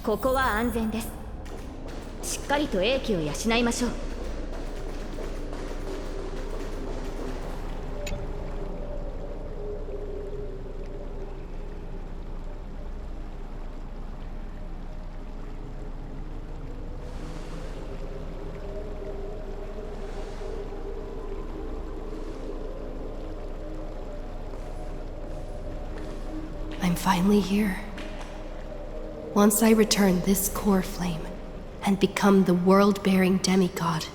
ここは安全です。しっかりと英気を養いましょう。I'm finally here. Once I return this core flame and become the world-bearing demigod,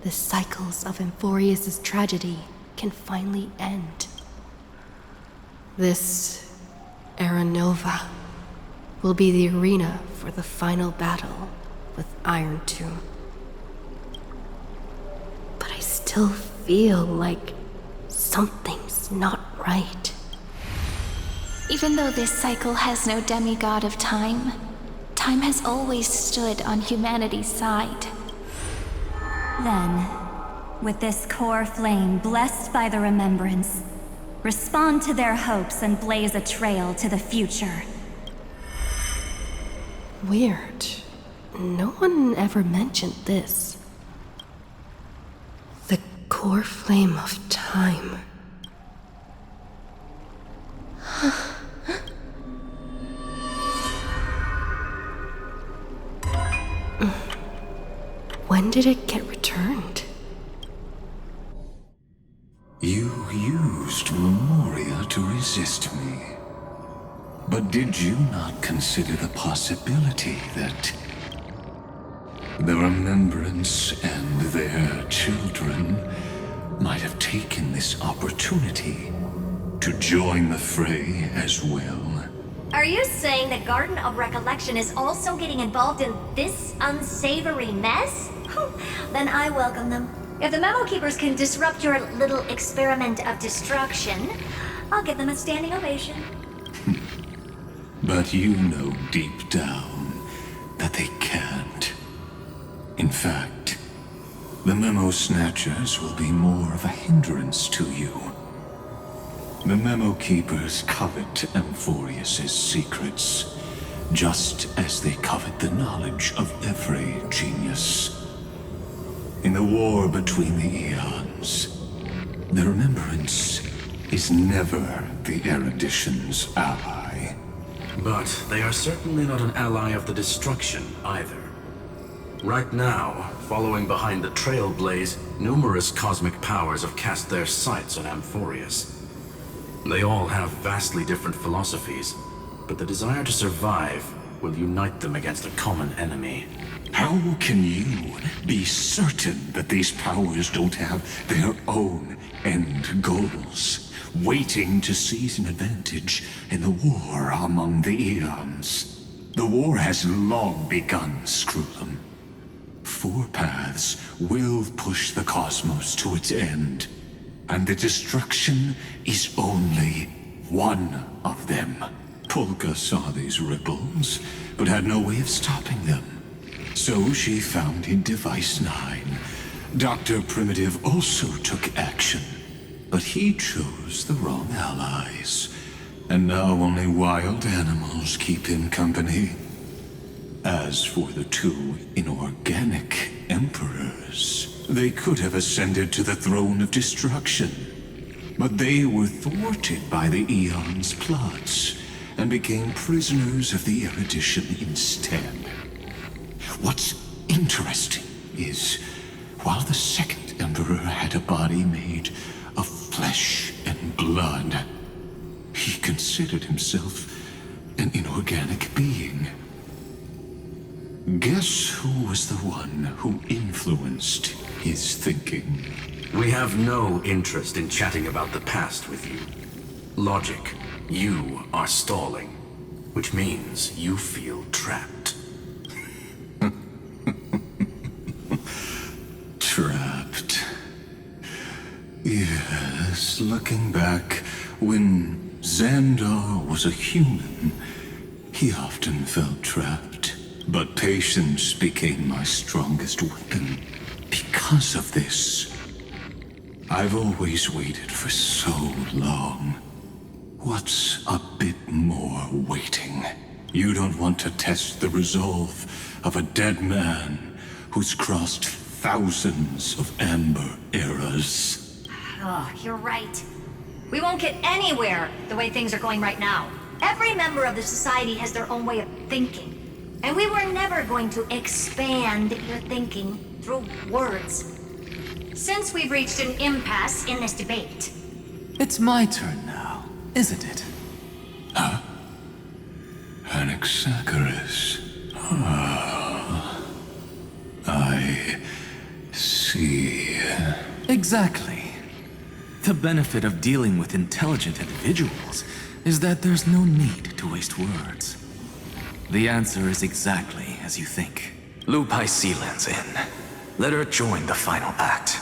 the cycles of Amphorius' tragedy can finally end. This Era Nova will be the arena for the final battle with Iron Tomb. But I still feel like something's not right. Even though this cycle has no demigod of time, time has always stood on humanity's side. Then, with this core flame blessed by the remembrance, respond to their hopes and blaze a trail to the future. Weird. No one ever mentioned this. The core flame of time. When did it get returned? You used Memoria to resist me. But did you not consider the possibility that the Remembrance and their children might have taken this opportunity to join the fray as well? Are you saying the Garden of Recollection is also getting involved in this unsavory mess? Then I welcome them. If the Memo Keepers can disrupt your little experiment of destruction, I'll give them a standing ovation. But you know deep down that they can't. In fact, the Memo Snatchers will be more of a hindrance to you. The Memo Keepers covet Amphorius' secrets, just as they covet the knowledge of every genius. In the war between the eons, the Remembrance is never the erudition's ally. But they are certainly not an ally of the destruction either. Right now, following behind the Trailblaze, numerous cosmic powers have cast their sights on Amphorius. They all have vastly different philosophies, but the desire to survive will unite them against a common enemy. How can you be certain that these powers don't have their own end goals, waiting to seize an advantage in the war among the eons? The war has long begun, Screwlum. 4 paths will push the cosmos to its end, and the destruction is only one of them. Polka saw these ripples, but had no way of stopping them. So she founded Device 9. Dr. Primitive also took action, but he chose the wrong allies. And now only wild animals keep him company. As for the 2 inorganic emperors, they could have ascended to the throne of destruction. But they were thwarted by the Eon's plots, and became prisoners of the erudition instead. What's interesting is, while the second Emperor had a body made of flesh and blood, he considered himself an inorganic being. Guess who was the one who influenced his thinking? We have no interest in chatting about the past with you. Logic, you are stalling, which means you feel trapped. Trapped. Yes, looking back, when Xandar was a human, he often felt trapped. But patience became my strongest weapon. Because of this, I've always waited for so long. What's a bit more waiting? You don't want to test the resolve of a dead man who's crossed thousands of amber eras. Oh, you're right. We won't get anywhere the way things are going right now. Every member of the society has their own way of thinking. And we were never going to expand your thinking through words. Since we've reached an impasse in this debate. It's my turn now, isn't it? Anaxagoras. Ah, I see. Exactly. The benefit of dealing with intelligent individuals is that there's no need to waste words. The answer is exactly as you think. Lupai Sealand's in. Let her join the final act.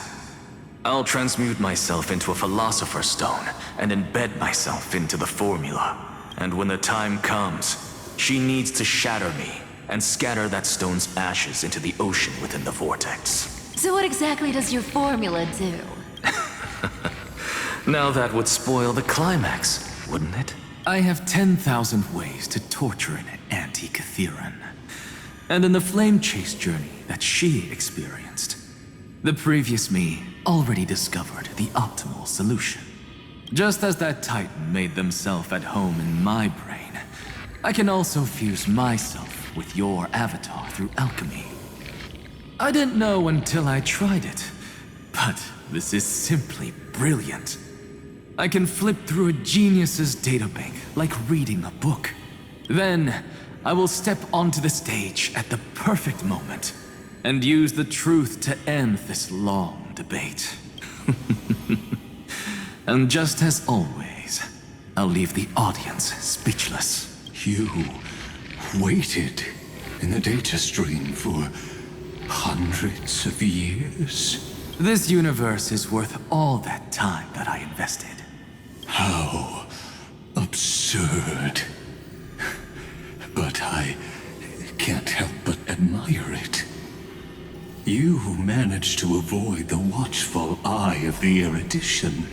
I'll transmute myself into a Philosopher's Stone and embed myself into the formula. And when the time comes, she needs to shatter me and scatter that stone's ashes into the ocean within the vortex. So what exactly does your formula do? Now that would spoil the climax, wouldn't it? I have 10,000 ways to torture an anti-Catheran. And in the flame chase journey that she experienced, the previous me already discovered the optimal solution. Just as that Titan made themselves at home in my brain, I can also fuse myself with your avatar through alchemy. I didn't know until I tried it, but this is simply brilliant. I can flip through a genius's databank like reading a book. Then, I will step onto the stage at the perfect moment and use the truth to end this long debate. And just as always, I'll leave the audience speechless. You waited in the data stream for hundreds of years? This universe is worth all that time that I invested. How absurd. But I can't help but admire it. You managed to avoid the watchful eye of the erudition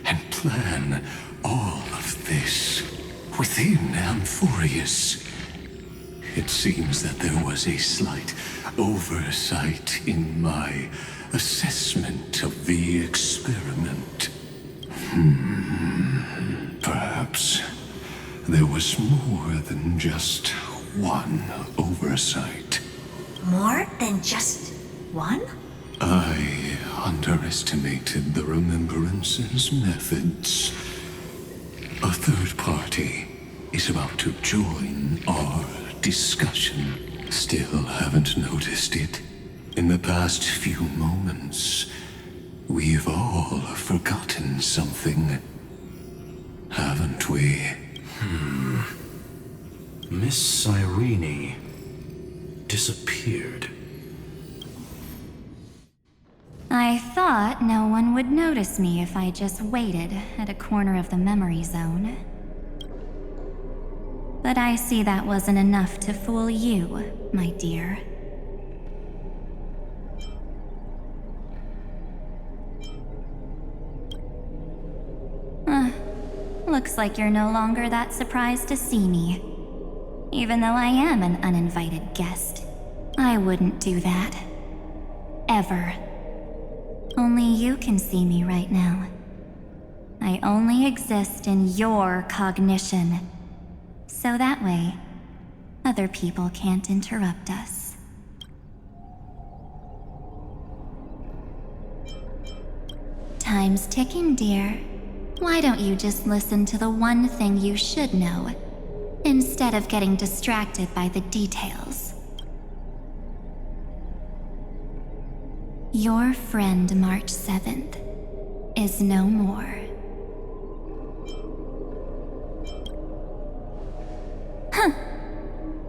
and plan all of this within Amphorius. It seems that there was a slight oversight in my assessment of the experiment. Perhaps there was more than just one oversight. More than just one? I underestimated the Remembrance's methods. A third party is about to join our discussion. Still haven't noticed it. In the past few moments, we've all forgotten something, haven't we? Miss Cyrene disappeared. I thought no one would notice me if I just waited at a corner of the memory zone. But I see that wasn't enough to fool you, my dear. Looks like you're no longer that surprised to see me. Even though I am an uninvited guest, I wouldn't do that. Ever. Only you can see me right now. I only exist in your cognition. So that way, other people can't interrupt us. Time's ticking, dear. Why don't you just listen to the one thing you should know, instead of getting distracted by the details? Your friend March 7th is no more. Huh.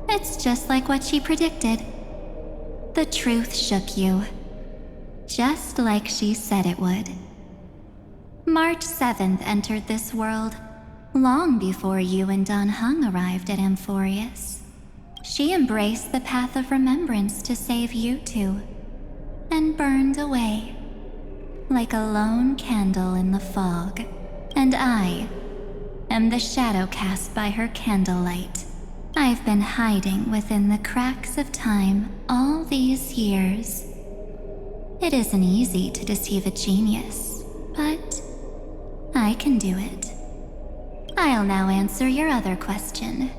It's just like what she predicted. The truth shook you. Just like she said it would. March 7th entered this world long before you and Don Hung arrived at Amphorius. She embraced the path of remembrance to save you two, and burned away like a lone candle in the fog. And I am the shadow cast by her candlelight. I've been hiding within the cracks of time all these years. It isn't easy to deceive a genius, but I can do it. I'll now answer your other question.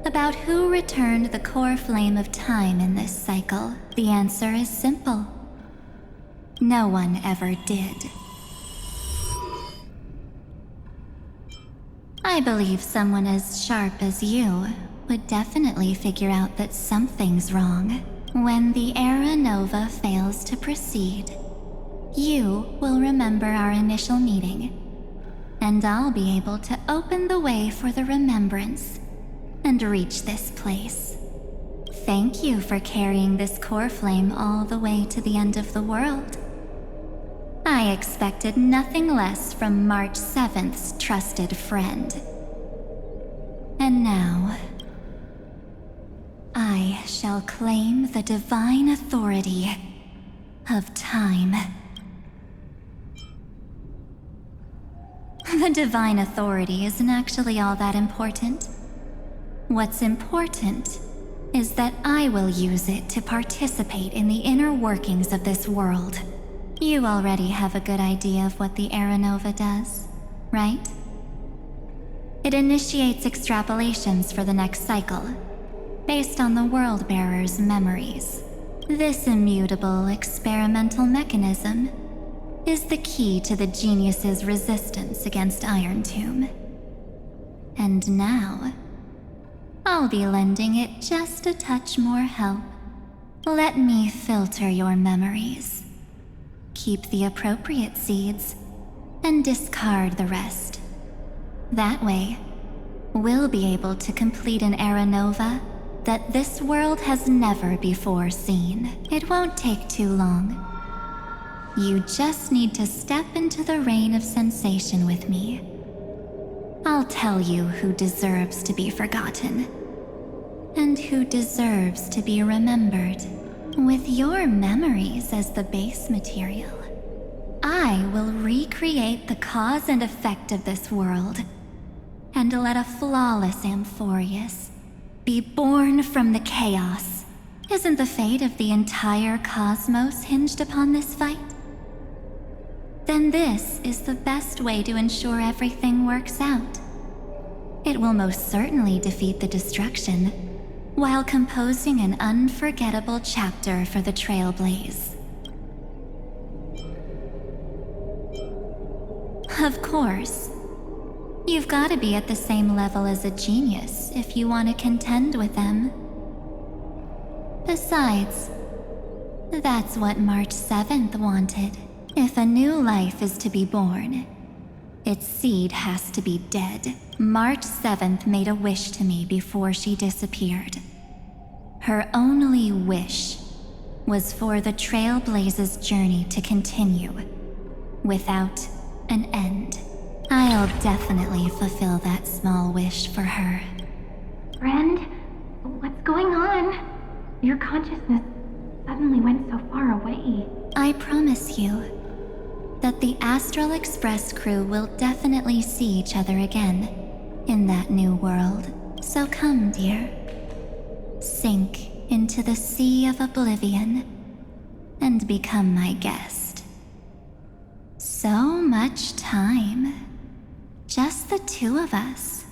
About who returned the core flame of time in this cycle, the answer is simple. No one ever did. I believe someone as sharp as you would definitely figure out that something's wrong. When the Era Nova fails to proceed, you will remember our initial meeting, and I'll be able to open the way for the remembrance and reach this place. Thank you for carrying this core flame all the way to the end of the world. I expected nothing less from March 7th's trusted friend. And now, I shall claim the divine authority of time. The divine authority isn't actually all that important. What's important is that I will use it to participate in the inner workings of this world. You already have a good idea of what the Era Nova does, right? It initiates extrapolations for the next cycle, based on the World-Bearer's memories. This immutable experimental mechanism is the key to the genius's resistance against Iron Tomb. And now, I'll be lending it just a touch more help. Let me filter your memories. Keep the appropriate seeds, and discard the rest. That way, we'll be able to complete an Era Nova that this world has never before seen. It won't take too long. You just need to step into the rain of sensation with me. I'll tell you who deserves to be forgotten, and who deserves to be remembered. With your memories as the base material, I will recreate the cause and effect of this world, and let a flawless Amphorius be born from the chaos. Isn't the fate of the entire cosmos hinged upon this fight? Then this is the best way to ensure everything works out. It will most certainly defeat the destruction, while composing an unforgettable chapter for the Trailblaze. Of course, you've got to be at the same level as a genius if you want to contend with them. Besides, that's what March 7th wanted. If a new life is to be born, its seed has to be dead. March 7th made a wish to me before she disappeared. Her only wish was for the Trailblaze's journey to continue, without an end. I'll definitely fulfill that small wish for her. Friend, what's going on? Your consciousness suddenly went so far away. I promise you that the Astral Express crew will definitely see each other again in that new world. So come, dear. Sink into the sea of oblivion and become my guest. So much time. Just the two of us.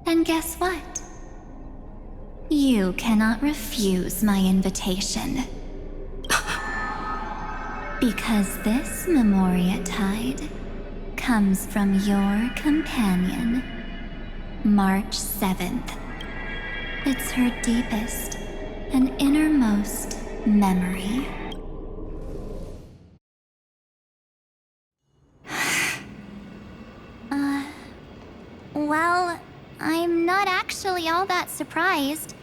And guess what? You cannot refuse my invitation. Because this Memoria Tide comes from your companion, March 7th. It's her deepest and innermost memory. Well, I'm not actually all that surprised.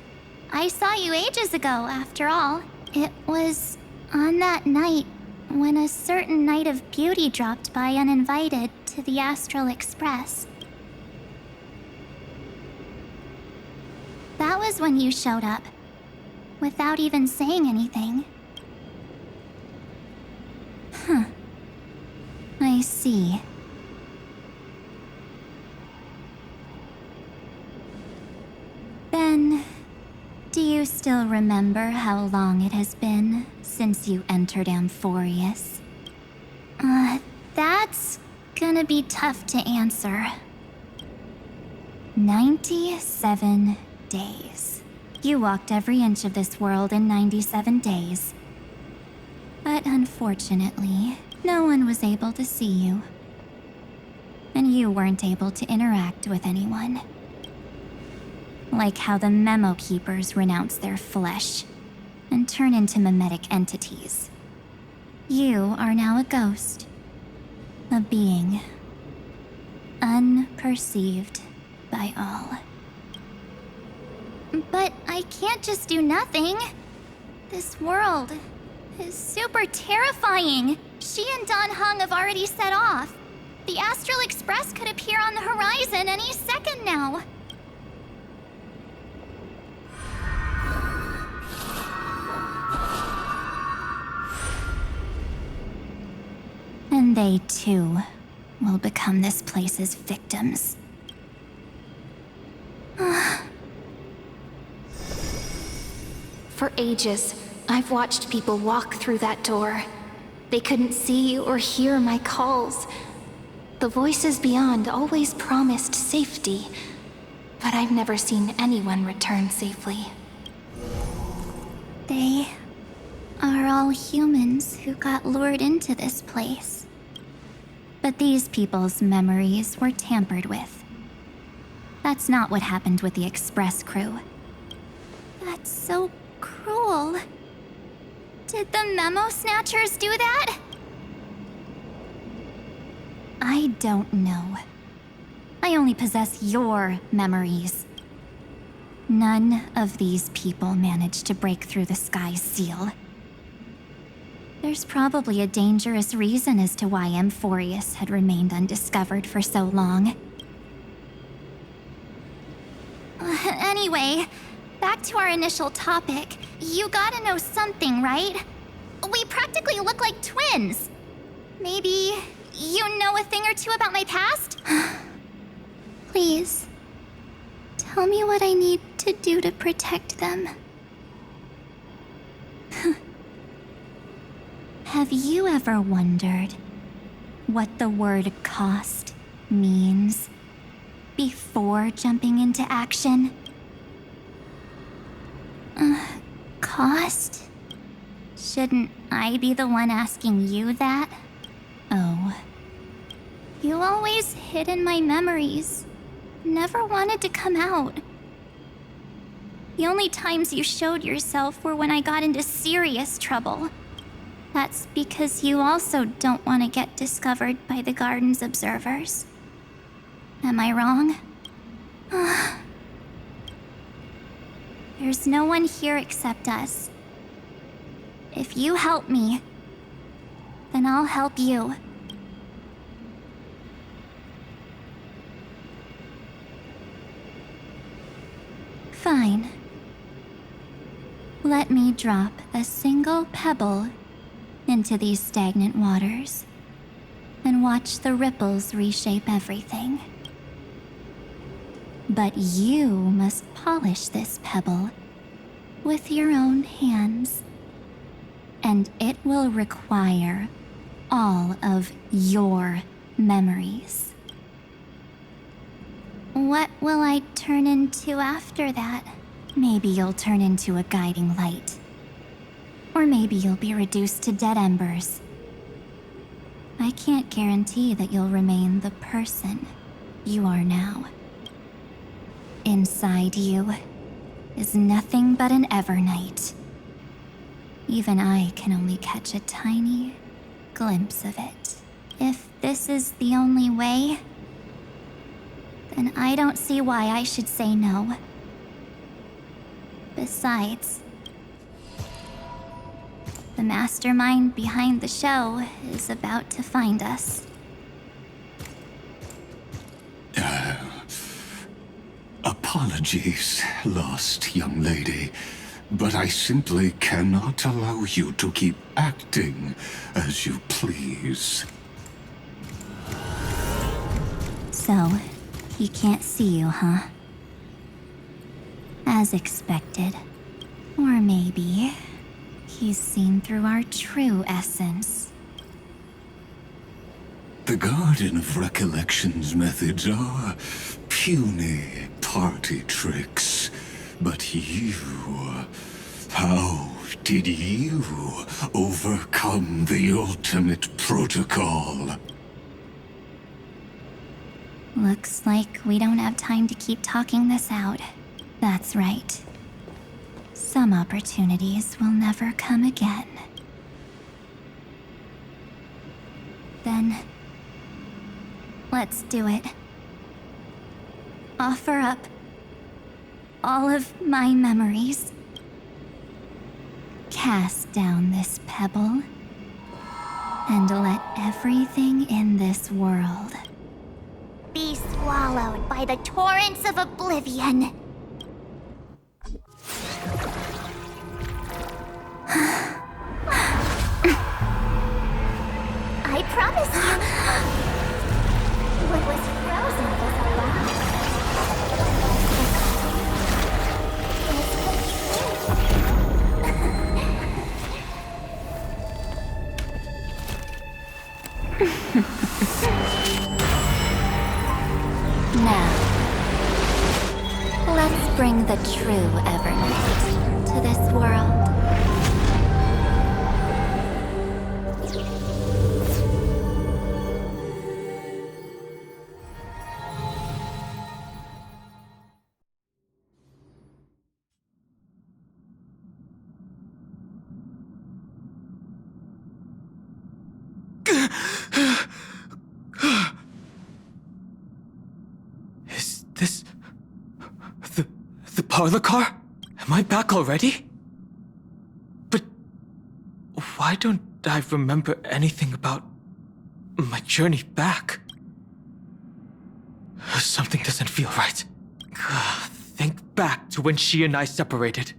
I saw you ages ago, after all. It was on that night when a certain Knight of Beauty dropped by uninvited to the Astral Express. That was when you showed up, without even saying anything. I see. you still remember how long it has been since you entered Amphorius? That's gonna be tough to answer. 97 days. You walked every inch of this world in 97 days. But unfortunately, no one was able to see you. And you weren't able to interact with anyone. Like how the Memo Keepers renounce their flesh and turn into mimetic entities. You are now a ghost. A being. Unperceived by all. But I can't just do nothing. This world is super terrifying. She and Don Hung have already set off. The Astral Express could appear on the horizon any second now. And they too will become this place's victims. For ages, I've watched people walk through that door. They couldn't see or hear my calls. The voices beyond always promised safety, but I've never seen anyone return safely. They are all humans who got lured into this place. But these people's memories were tampered with. That's not what happened with the Express crew. That's so cruel. Did the Memo Snatchers do that? I don't know. I only possess your memories. None of these people managed to break through the sky's seal. There's probably a dangerous reason as to why Amphorius had remained undiscovered for so long. Anyway, back to our initial topic. You gotta know something, right? We practically look like twins. Maybe you know a thing or two about my past? Please, tell me what I need to do to protect them. Have you ever wondered what the word cost means before jumping into action? Cost? Shouldn't I be the one asking you that? Oh. You always hid in my memories. Never wanted to come out. The only times you showed yourself were when I got into serious trouble. That's because you also don't want to get discovered by the garden's observers. Am I wrong? There's no one here except us. If you help me, then I'll help you. Fine. Let me drop a single pebble into these stagnant waters and watch the ripples reshape everything. But you must polish this pebble with your own hands, and it will require all of your memories. What will I turn into after that? Maybe you'll turn into a guiding light. Or maybe you'll be reduced to dead embers. I can't guarantee that you'll remain the person you are now. Inside you is nothing but an Evernight. Even I can only catch a tiny glimpse of it. If this is the only way, then I don't see why I should say no. Besides, the mastermind behind the show is about to find us. Apologies, lost young lady, but I simply cannot allow you to keep acting as you please. So, he can't see you, huh? As expected, Or maybe he's seen through our true essence. The Garden of Recollection's methods are puny party tricks. But you... how did you overcome the ultimate protocol? Looks like we don't have time to keep talking this out. That's right. Some opportunities will never come again. Then, let's do it. Offer up all of my memories. Cast down this pebble, and let everything in this world Be swallowed by the torrents of oblivion. I promise you, what was frozen was alive. Now, let's bring the true Evernight to this world. Is this... the parlor car? Am I back already? But... why don't I remember anything about... my journey back? Something doesn't feel right. Think back to when she and I separated.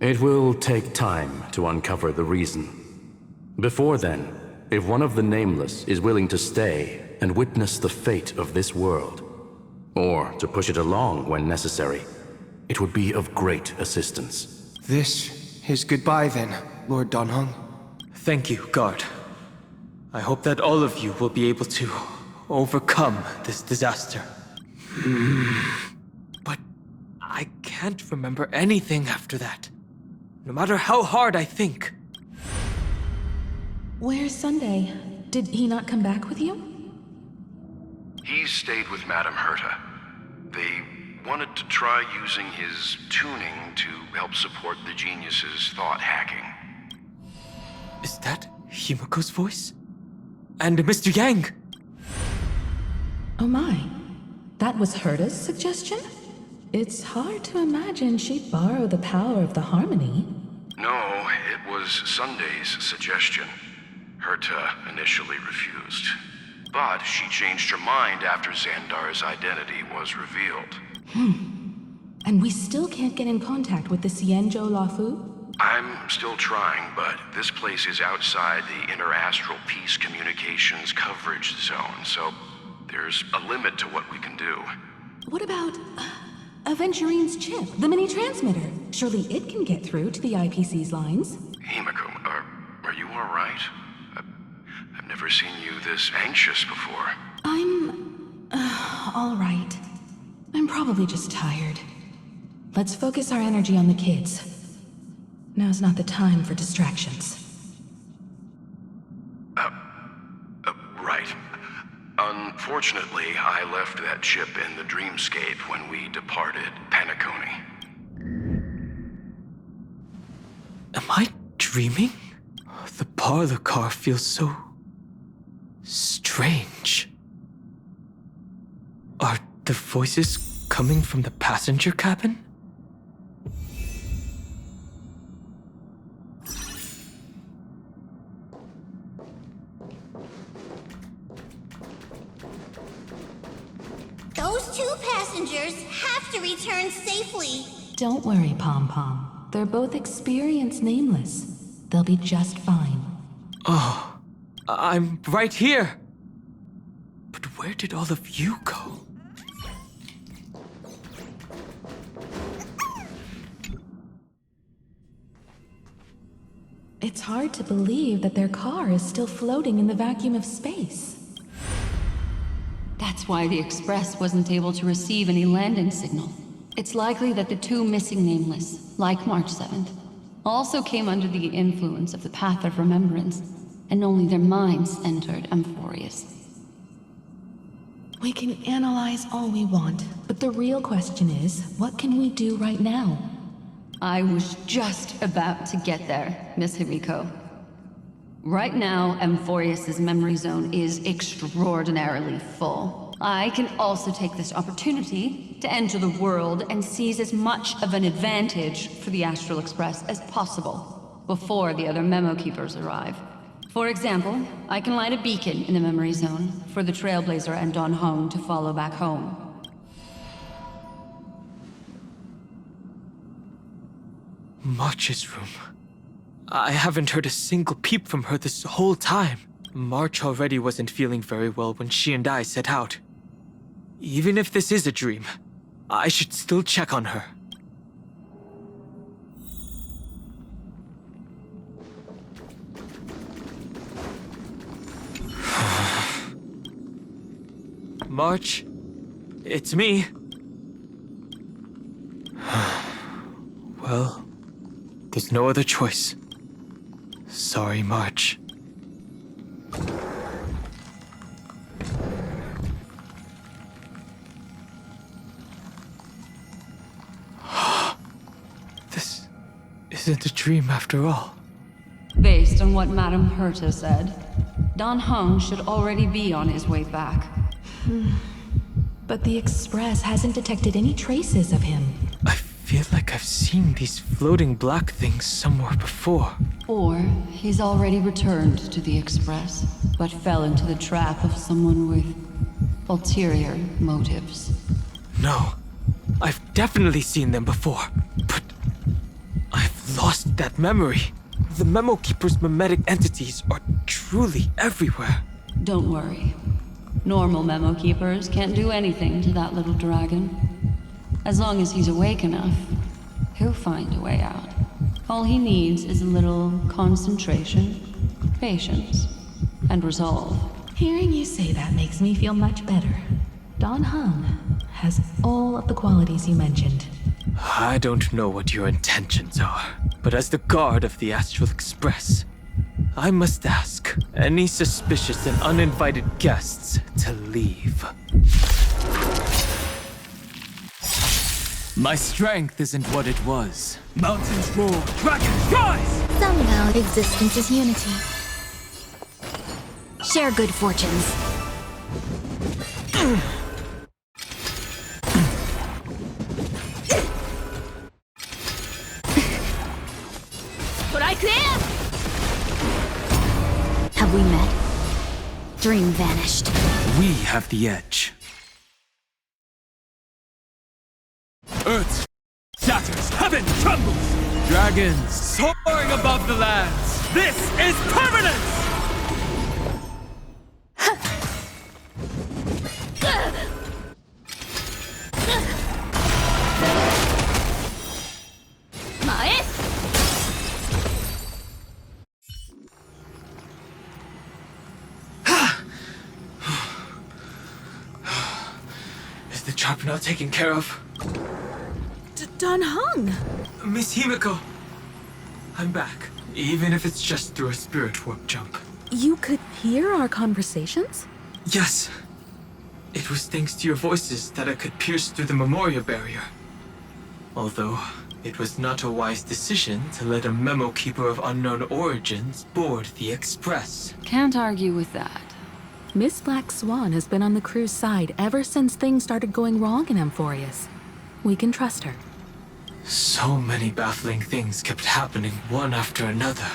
It will take time to uncover the reason. Before then, if one of the Nameless is willing to stay and witness the fate of this world, or to push it along when necessary, it would be of great assistance. This is goodbye then, Lord Donhong. Thank you, Guard. I hope that all of you will be able to overcome this disaster. But I can't remember anything after that, no matter how hard I think. Where's Sunday? Did he not come back with you? He stayed with Madame Herta. They wanted to try using his tuning to help support the genius's thought hacking. Is that Himiko's voice? And Mr. Yang? Oh my. That was Herta's suggestion? It's hard to imagine she'd borrow the power of the harmony. No, it was Sunday's suggestion. Herta initially refused. But she changed her mind after Xandar's identity was revealed. And we still can't get in contact with the Xianzhou Lafu? I'm still trying, but this place is outside the inter-astral peace communications coverage zone, so there's a limit to what we can do. What about Aventurine's chip, the mini-transmitter? Surely it can get through to the IPC's lines. Himiko, are you all right? I've never seen you this anxious before. I'm... all right. I'm probably just tired. Let's focus our energy on the kids. Now's not the time for distractions. Right. Unfortunately, I left that chip in the dreamscape when we departed Penacony. Am I dreaming? The parlor car feels so... strange. Are the voices coming from the passenger cabin? Those two passengers have to return safely. Don't worry, Pom Pom. They're both experienced Nameless. They'll be just fine. Oh, I'm right here. But where did all of you go? It's hard to believe that their car is still floating in the vacuum of space. That's why the Express wasn't able to receive any landing signal. It's likely that the two missing nameless, like March 7th, also came under the influence of the Path of Remembrance, and only their minds entered Amphorius. We can analyze all we want, but the real question is, what can we do right now? I was just about to get there, Miss Himiko. Right now, Amphorius' memory zone is extraordinarily full. I can also take this opportunity to enter the world and seize as much of an advantage for the Astral Express as possible before the other Memo Keepers arrive. For example, I can light a beacon in the memory zone for the Trailblazer and Don Hong to follow back home. March's room. I haven't heard a single peep from her this whole time. March already wasn't feeling very well when she and I set out. Even if this is a dream, I should still check on her. March, it's me. Well, there's no other choice. Sorry, March. This isn't a dream after all. Based on what Madame Herta said, Don Hong should already be on his way back. But the Express hasn't detected any traces of him. I feel like I've seen these floating black things somewhere before. Or he's already returned to the Express, but fell into the trap of someone with ulterior motives. No, I've definitely seen them before, but I've lost that memory. The Memo Keeper's memetic entities are truly everywhere. Don't worry. Normal Memo Keepers can't do anything to that little dragon. As long as he's awake enough, he'll find a way out. All he needs is a little concentration, patience, and resolve. Hearing you say that makes me feel much better. Don Hung has all of the qualities you mentioned. I don't know what your intentions are, but as the guard of the Astral Express, I must ask any suspicious and uninvited guests to leave. My strength isn't what it was. Mountains roar, dragons rise! Somehow existence is unity. Share good fortunes. Have we met? Dream vanished. We have the edge. Earth shatters, heaven trembles! Dragons soaring above the lands! This is permanence! Is the trap not taken care of? Don Hung! Miss Himiko! I'm back, even if it's just through a spirit warp jump. You could hear our conversations? Yes. It was thanks to your voices that I could pierce through the memorial barrier. Although, it was not a wise decision to let a memo keeper of unknown origins board the Express. Can't argue with that. Miss Black Swan has been on the crew's side ever since things started going wrong in Amphorius. We can trust her. So many baffling things kept happening one after another.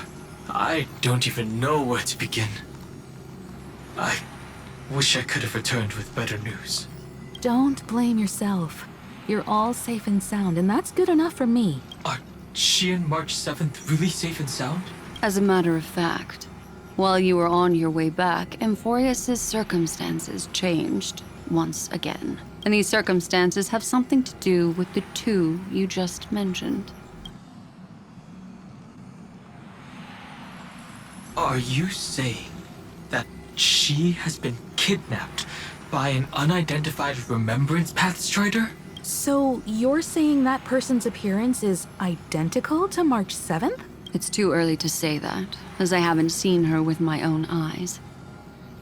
I don't even know where to begin. I wish I could have returned with better news. Don't blame yourself. You're all safe and sound, and that's good enough for me. Are she and March 7th really safe and sound? As a matter of fact, while you were on your way back, Amphorius' circumstances changed once again. And these circumstances have something to do with the two you just mentioned. Are you saying that she has been kidnapped by an unidentified Remembrance Path Strider? So you're saying that person's appearance is identical to March 7th? It's too early to say that, as I haven't seen her with my own eyes.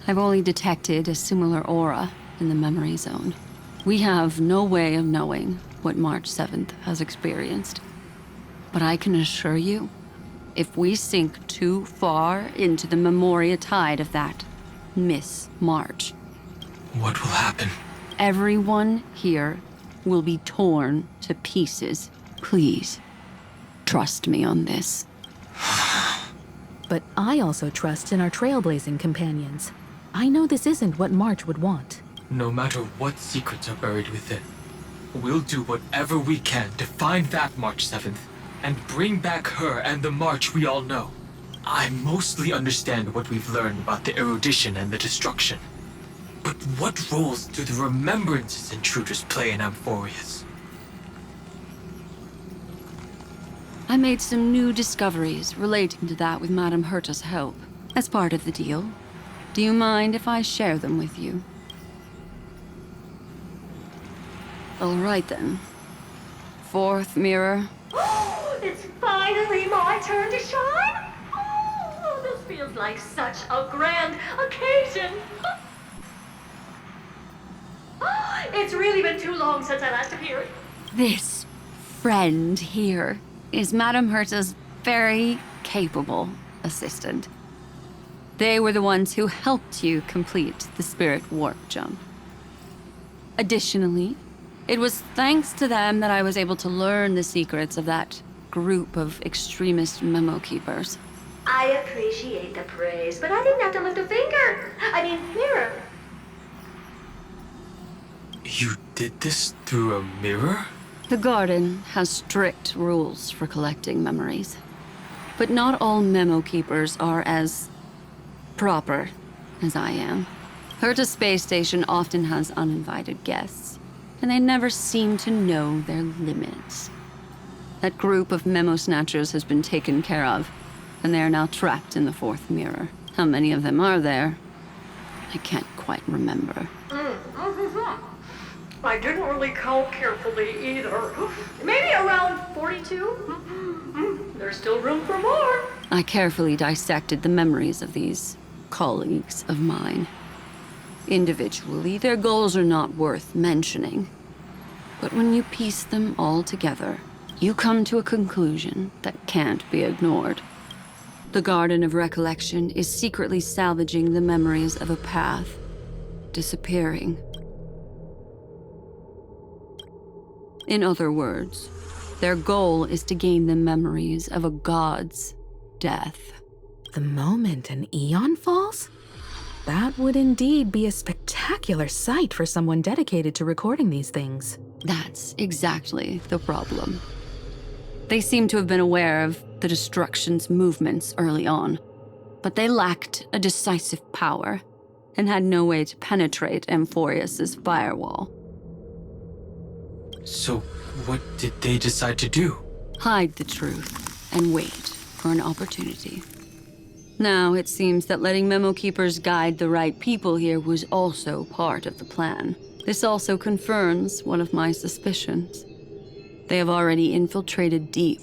I've only detected a similar aura in the memory zone. We have no way of knowing what March 7th has experienced. But I can assure you, if we sink too far into the Memoria tide of that Miss March, What will happen? everyone here will be torn to pieces. Please, trust me on this. But I also trust in our trailblazing companions. I know this isn't what March would want. No matter what secrets are buried within, we'll do whatever we can to find that March 7th and bring back her and the March we all know. I mostly understand what we've learned about the erudition and the destruction. But what roles do the remembrances intruders play in Amphorius? I made some new discoveries relating to that with Madame Herta's help, as part of the deal. Do you mind if I share them with you? All right then. Fourth mirror. It's finally my turn to shine! Oh, this feels like such a grand occasion! It's really been too long since I last appeared. This friend here is Madame Herta's very capable assistant. They were the ones who helped you complete the spirit warp jump. Additionally, it was thanks to them that I was able to learn the secrets of that group of extremist memo keepers. I appreciate the praise, but I didn't have to lift a finger. Mirror. You did this through a mirror? The Garden has strict rules for collecting memories. But not all memo keepers are as proper as I am. Herta's space station often has uninvited guests, and they never seem to know their limits. That group of memo snatchers has been taken care of, and they are now trapped in the fourth mirror. How many of them are there? I can't quite remember. I didn't really count carefully either. Maybe around 42? There's still room for more. I carefully dissected the memories of these colleagues of mine. Individually, their goals are not worth mentioning. But when you piece them all together, you come to a conclusion that can't be ignored. The Garden of Recollection is secretly salvaging the memories of a path disappearing. In other words, their goal is to gain the memories of a god's death. The moment an eon falls? That would indeed be a spectacular sight for someone dedicated to recording these things. That's exactly the problem. They seem to have been aware of the destruction's movements early on, but they lacked a decisive power and had no way to penetrate Amphorius's firewall. So, what did they decide to do? Hide the truth and wait for an opportunity. Now, it seems that letting memo keepers guide the right people here was also part of the plan. This also confirms one of my suspicions. They have already infiltrated deep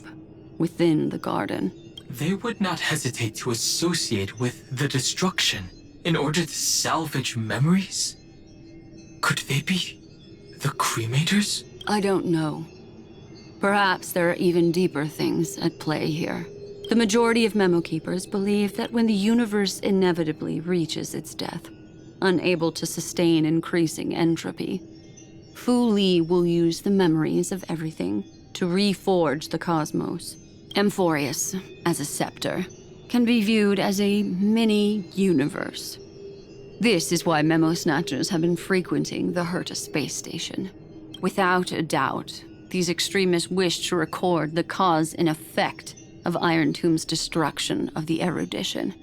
within the garden. They would not hesitate to associate with the destruction in order to salvage memories? Could they be the cremators? I don't know. Perhaps there are even deeper things at play here. The majority of memo keepers believe that when the universe inevitably reaches its death, unable to sustain increasing entropy, Fu Li will use the memories of everything to reforge the cosmos. Amphorius, as a scepter, can be viewed as a mini-universe. This is why memo snatchers have been frequenting the Herta space station. Without a doubt, these extremists wish to record the cause and effect of Iron Tomb's destruction of the erudition.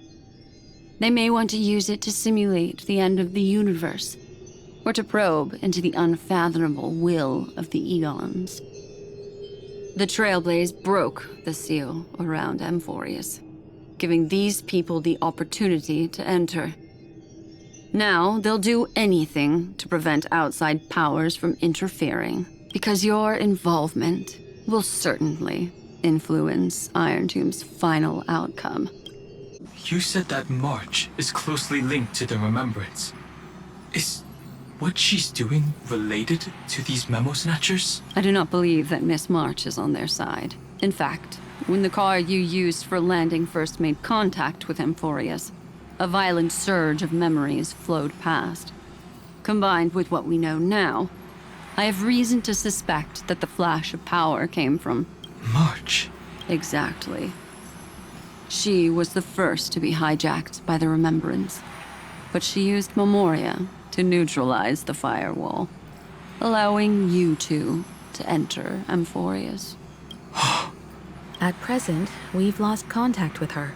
They may want to use it to simulate the end of the universe, or to probe into the unfathomable will of the eons. The Trailblaze broke the seal around Amphorius. giving these people the opportunity to enter. Now, they'll do anything to prevent outside powers from interfering, because your involvement will certainly influence Iron Tomb's final outcome. You said that March is closely linked to the Remembrance. Is what she's doing related to these memo snatchers? I do not believe that Miss March is on their side. In fact, when the car you used for landing first made contact with Amphorius, a violent surge of memories flowed past. Combined with what we know now, I have reason to suspect that the flash of power came from March. Exactly. She was the first to be hijacked by the Remembrance, but she used Memoria to neutralize the firewall, allowing you two to enter Amphorius. At present, we've lost contact with her.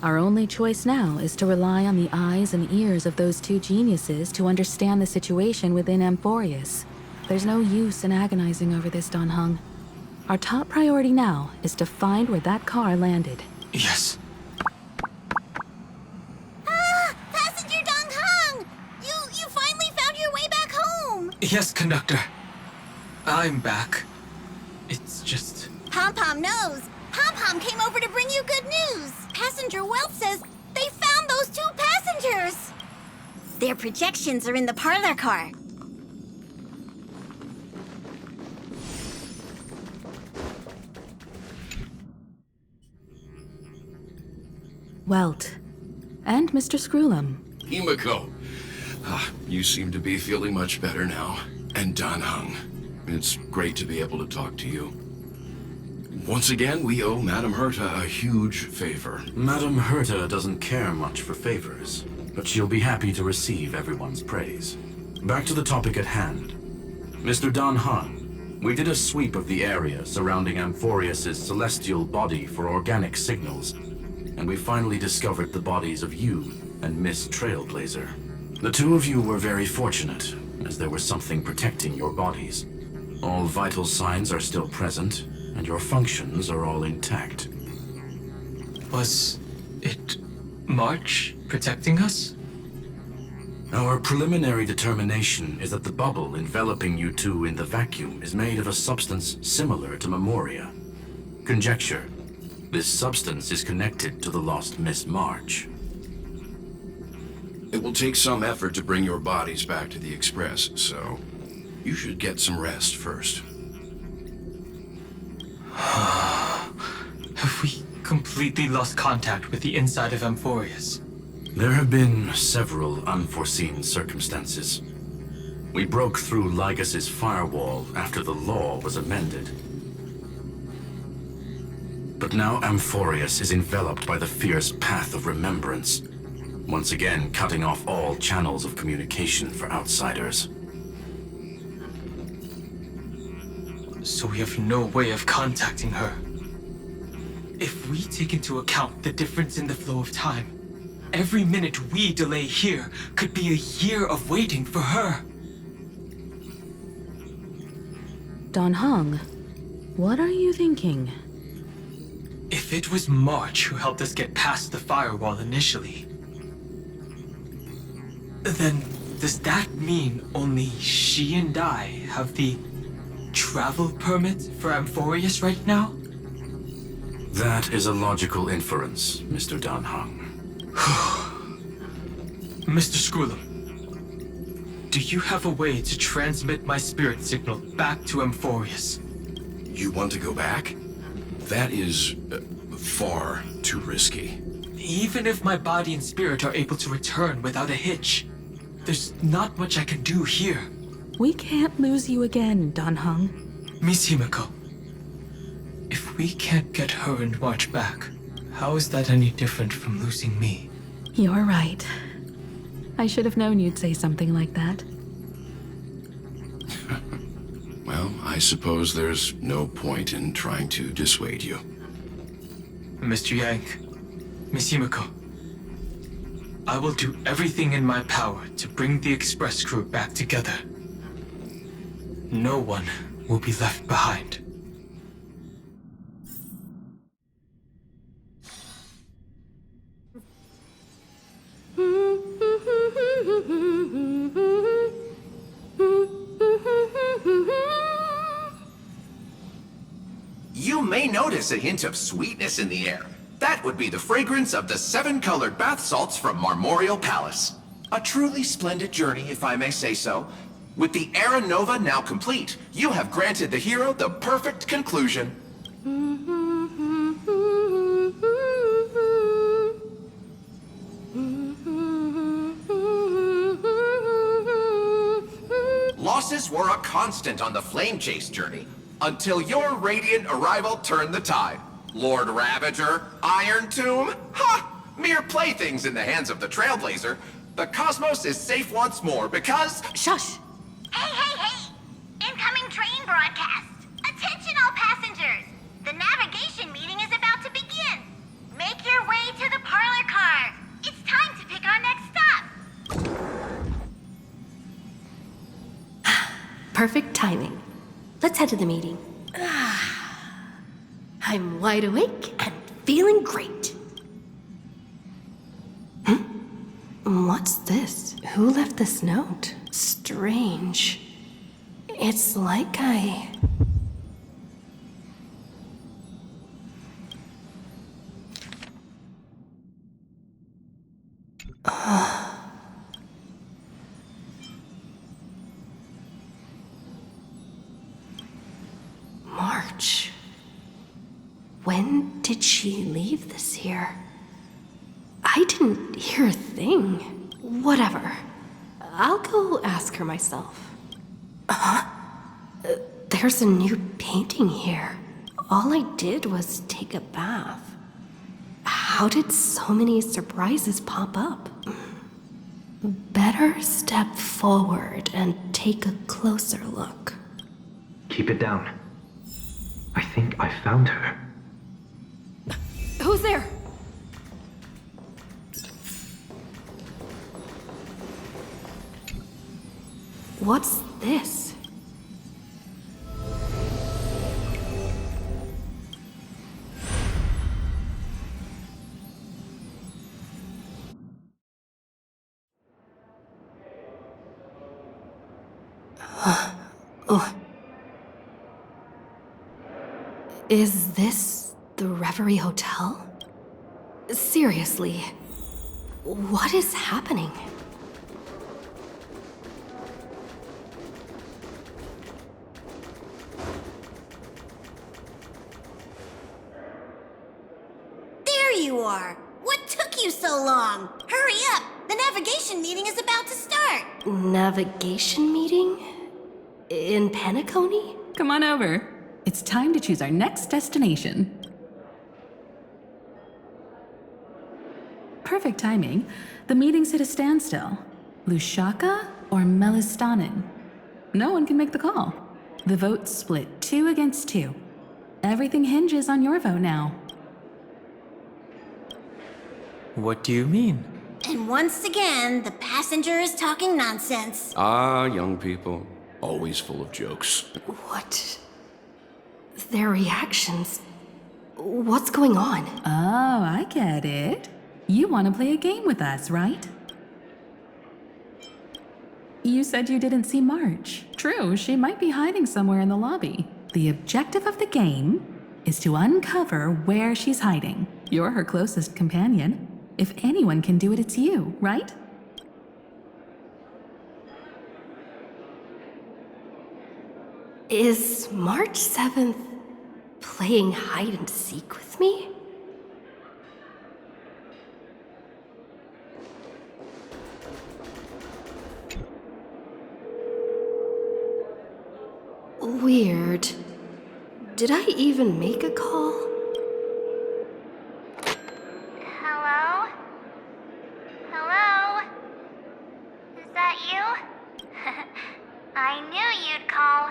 Our only choice now is to rely on the eyes and ears of those two geniuses to understand the situation within Amphorius. There's no use in agonizing over this, Don Hung. Our top priority now is to find where that car landed. Yes. Passenger Dong Hung! You finally found your way back home! Yes, conductor. I'm back. It's just... Pom-Pom knows. Pom-Pom came over to bring you good news. Passenger Welt says they found those two passengers. Their projections are in the parlor car. Welt. And Mr. Screwlum. Himiko. You seem to be feeling much better now. And Dan Hung. It's great to be able to talk to you. Once again, we owe Madame Herta a huge favor. Madame Herta doesn't care much for favors, but she'll be happy to receive everyone's praise. Back to the topic at hand. Mr. Dan Hung, we did a sweep of the area surrounding Amphorius' celestial body for organic signals, and we finally discovered the bodies of you and Miss Trailblazer. The two of you were very fortunate, as there was something protecting your bodies. All vital signs are still present, and your functions are all intact. Was it March protecting us? Our preliminary determination is that the bubble enveloping you two in the vacuum is made of a substance similar to Memoria. Conjecture: this substance is connected to the lost Miss March. It will take some effort to bring your bodies back to the Express, so you should get some rest first. Have we completely lost contact with the inside of Amphorius? There have been several unforeseen circumstances. We broke through Lygas's firewall after the law was amended. But now Amphorius is enveloped by the fierce path of remembrance, once again cutting off all channels of communication for outsiders. So we have no way of contacting her. If we take into account the difference in the flow of time, every minute we delay here could be a year of waiting for her. Don Hung, what are you thinking? If it was March who helped us get past the firewall initially, then does that mean only she and I have the travel permit for Amphorius right now? That is a logical inference, Mr. Dan Hung. Mr. Screwlum, do you have a way to transmit my spirit signal back to Amphorius? You want to go back? That is far too risky. Even if my body and spirit are able to return without a hitch, there's not much I can do here. We can't lose you again, Don Hung. Miss Himiko, if we can't get her and March back, how is that any different from losing me? You're right. I should have known you'd say something like that. Well, I suppose there's no point in trying to dissuade you. Mr. Yank, Miss Himiko, I will do everything in my power to bring the Express crew back together. No one will be left behind. You may notice a hint of sweetness in the air. That would be the fragrance of the 7-colored bath salts from Marmorial Palace. A truly splendid journey, if I may say so. With the Era Nova now complete, you have granted the hero the perfect conclusion. Losses were a constant on the Flame Chase journey, until your radiant arrival turned the tide. Lord Ravager, Iron Tomb, ha! Mere playthings in the hands of the Trailblazer. The cosmos is safe once more because... Shush! Hey! Incoming train broadcast! Attention all passengers! The navigation meeting is about to begin! Make your way to the parlor car! It's time to pick our next stop! Perfect timing. Let's head to the meeting. I'm wide awake and feeling great. What's this? Who left this note? Strange. It's like March. When did she leave this here? I didn't hear a thing. Whatever. I'll go ask her myself. There's a new painting here. All I did was take a bath. How did so many surprises pop up? Better step forward and take a closer look. Keep it down. I think I found her. Who's there? What's this? Is this the Reverie Hotel? Seriously, what is happening? There you are! What took you so long? Hurry up! The navigation meeting is about to start! Navigation meeting? In Penacony? Come on over. It's time to choose our next destination. Perfect timing. The meeting's at a standstill. Lushaka or Melistanin? No one can make the call. The vote's split 2 against 2. Everything hinges on your vote now. What do you mean? And once again, the passenger is talking nonsense. Ah, young people. Always full of jokes. What? Their reactions. What's going on? Oh, I get it. You want to play a game with us, right? You said you didn't see March. True, she might be hiding somewhere in the lobby. The objective of the game is to uncover where she's hiding. You're her closest companion. If anyone can do it, it's you, right? Is March 7th playing hide and seek with me? Weird. Did I even make a call? Hello? Hello? Is that you? I knew you'd call.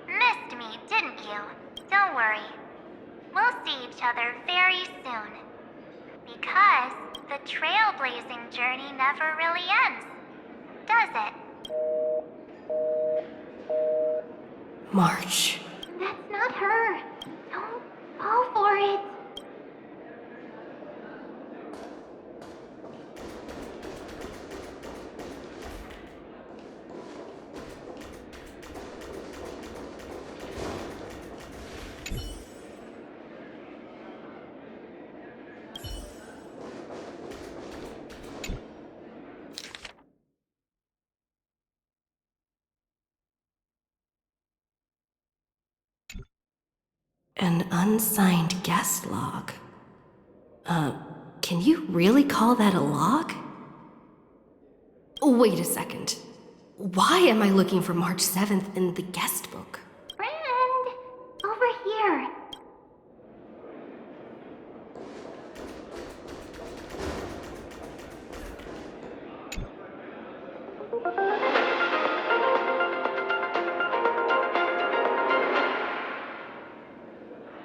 Missed me, didn't you? Don't worry. We'll see each other very soon. Because the trailblazing journey never really ends, does it? March. That's not her. Don't fall for it. An unsigned guest log. Can you really call that a log? Wait a second. Why am I looking for March 7th in the guest book? Friend, over here.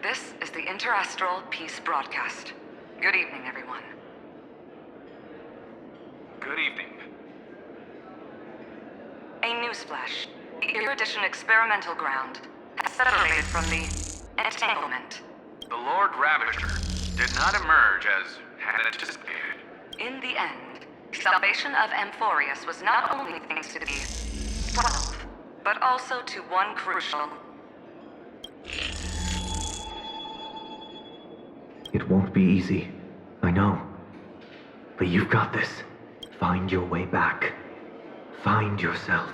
This is the Interastral Peace Broadcast. Good evening, everyone. Good evening. A newsflash. The Erudition experimental ground has separated from the entanglement. The Lord Ravager did not emerge as had anticipated. In the end, salvation of Amphorius was not only thanks to the 12, but also to one crucial... It won't be easy. I know. But you've got this. Find your way back. Find yourself.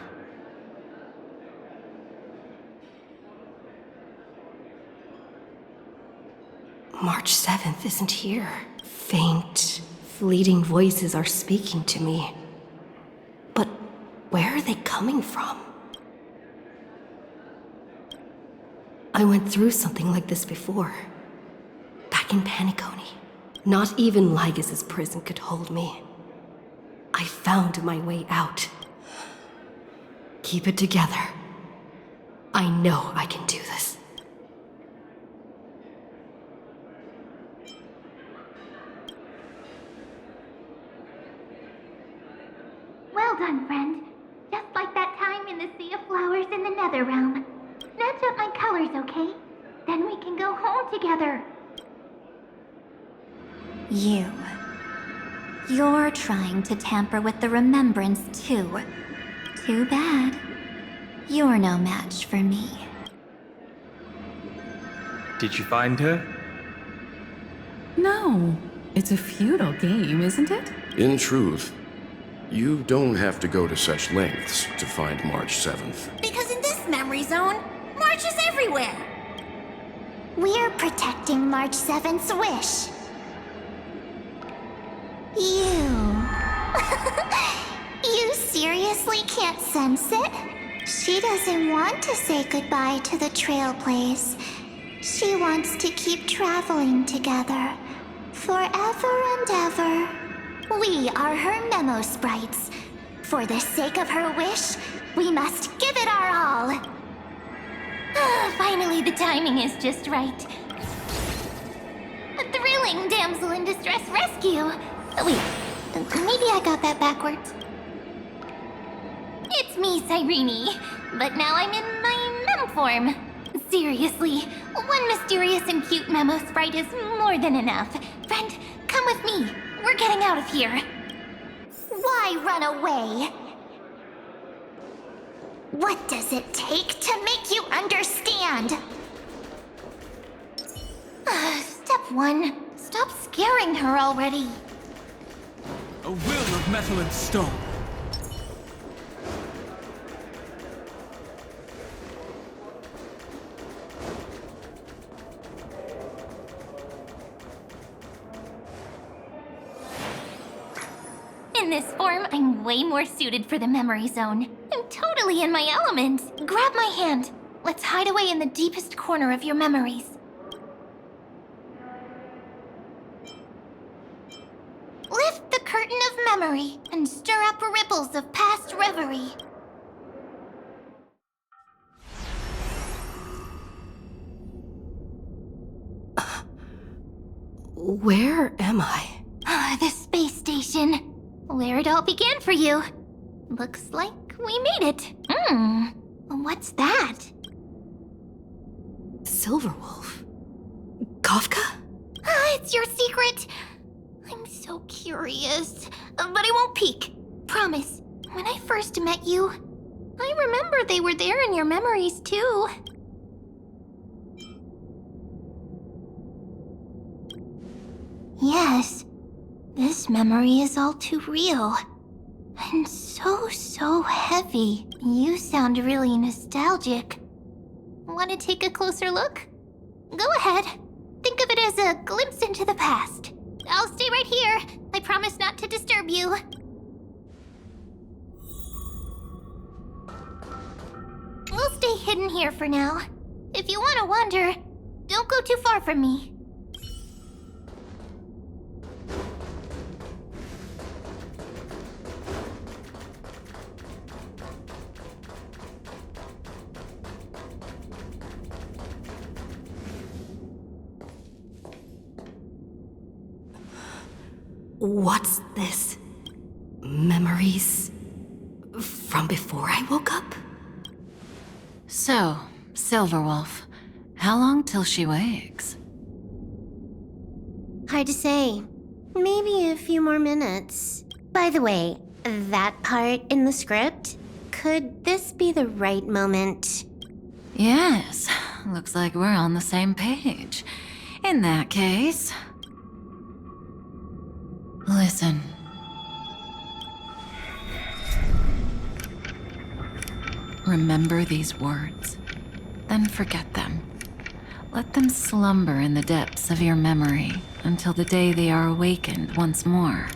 March 7th isn't here. Faint, fleeting voices are speaking to me. But where are they coming from? I went through something like this before. Back in Paniconi. Not even Lygas's prison could hold me. I found my way out. Keep it together. I know I can do this. Well done, friend. Just like that time in the Sea of Flowers in the Nether Realm. Match up my colors, okay? Then we can go home together. You're trying to tamper with the remembrance, too. Too bad. You're no match for me. Did you find her? No. It's a futile game, isn't it? In truth, you don't have to go to such lengths to find March 7th. Because in this memory zone, March is everywhere. We're protecting March 7th's wish. You seriously can't sense it? She doesn't want to say goodbye to the trail place. She wants to keep traveling together. Forever and ever. We are her memo sprites. For the sake of her wish, we must give it our all. Finally, the timing is just right. A thrilling damsel in distress rescue. Wait, maybe I got that backwards. It's me, Cyrene, but now I'm in my mem form. Seriously, one mysterious and cute memo sprite is more than enough. Friend, come with me. We're getting out of here. Why run away? What does it take to make you understand? Step 1. Stop scaring her already. A will of metal and stone. In this form, I'm way more suited for the memory zone. I'm totally in my element. Grab my hand. Let's hide away in the deepest corner of your memories. Lift the curtain of memory and stir up ripples of past reverie. Where am I? The space station. Where it all began for you. Looks like we made it. What's that? Silverwolf. Kafka? It's your secret. I'm so curious. But I won't peek. Promise. When I first met you, I remember they were there in your memories too. Yes. This memory is all too real. And so heavy. You sound really nostalgic. Want to take a closer look? Go ahead. Think of it as a glimpse into the past. I'll stay right here. I promise not to disturb you. We'll stay hidden here for now. If you want to wander, don't go too far from me. What's this? Memories from before I woke up? So, Silverwolf, how long till she wakes? Hard to say. Maybe a few more minutes. By the way, that part in the script, could this be the right moment? Yes, looks like we're on the same page. In that case... Listen. Remember these words, then forget them. Let them slumber in the depths of your memory until the day they are awakened once more.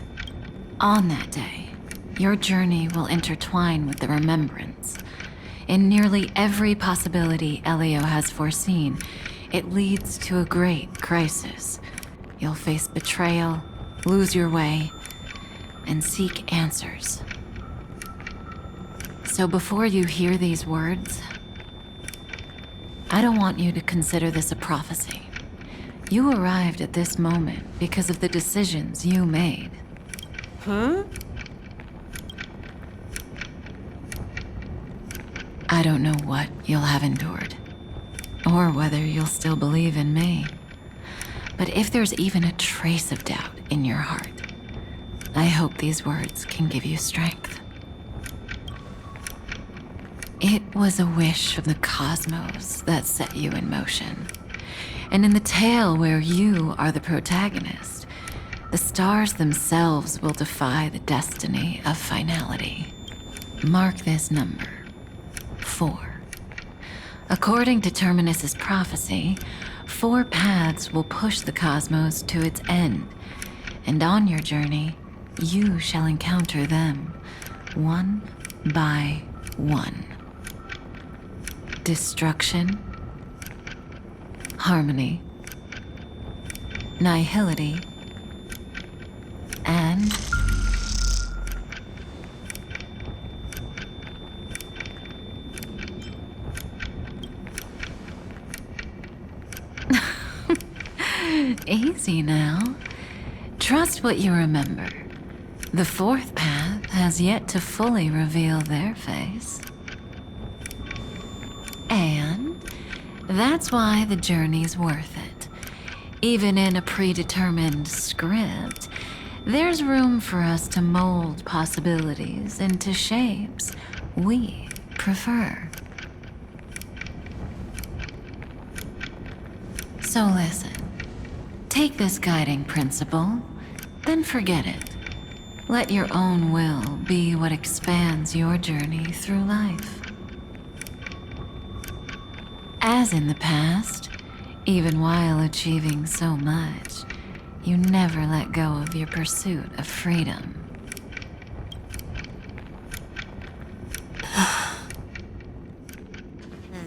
On that day, your journey will intertwine with the remembrance. In nearly every possibility Elio has foreseen, it leads to a great crisis. You'll face betrayal, lose your way, and seek answers. So before you hear these words, I don't want you to consider this a prophecy. You arrived at this moment because of the decisions you made. I don't know what you'll have endured, or whether you'll still believe in me. But if there's even a trace of doubt in your heart, I hope these words can give you strength. It was a wish of the cosmos that set you in motion. And in the tale where you are the protagonist, the stars themselves will defy the destiny of finality. Mark this number, 4. According to Terminus's prophecy, 4 paths will push the cosmos to its end, and on your journey, you shall encounter them, one by one. Destruction, harmony, nihility, and easy now. Trust what you remember. The 4th path has yet to fully reveal their face. And that's why the journey's worth it. Even in a predetermined script, there's room for us to mold possibilities into shapes we prefer. So listen, take this guiding principle, then forget it. Let your own will be what expands your journey through life. As in the past, even while achieving so much, you never let go of your pursuit of freedom.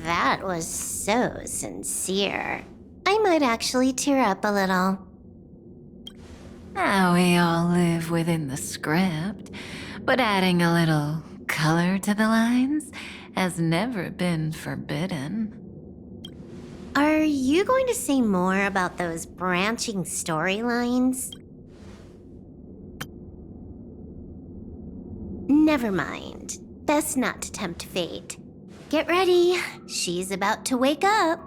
That was so sincere. I might actually tear up a little. Now we all live within the script, but adding a little color to the lines has never been forbidden. Are you going to say more about those branching storylines? Never mind. Best not to tempt fate. Get ready. She's about to wake up.